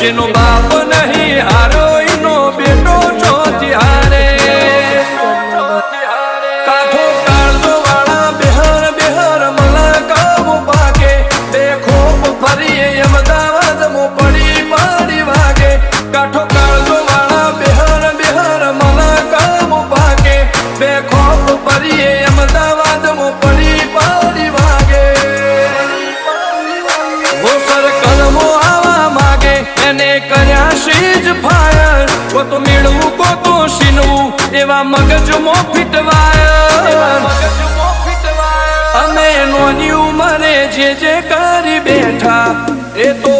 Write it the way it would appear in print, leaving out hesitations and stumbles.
જેનો બાપ નહીં હારો એનો બેટો ચોથી હારે કાઠો કાળજો વાળા બેહર બેહર મલા કામો પાકે બે ખોપ ફરીએ અમદાવાદ મો પડી પાડી વાગે કાઠો કાળજો વાળા બેહર બેહર મલા કામો પાકે બે ખોપ ફરીએ અમદાવાદ મો પડી પાડી વાગે વો સર્કલમો આવા માગે એને કર્યા શીજ ફાયર કો તો મેળવું કો તો શીનવું એવા મગજમો ફીટવાયર અમે નોની ઉંમરે જે કરી બેઠા એ તો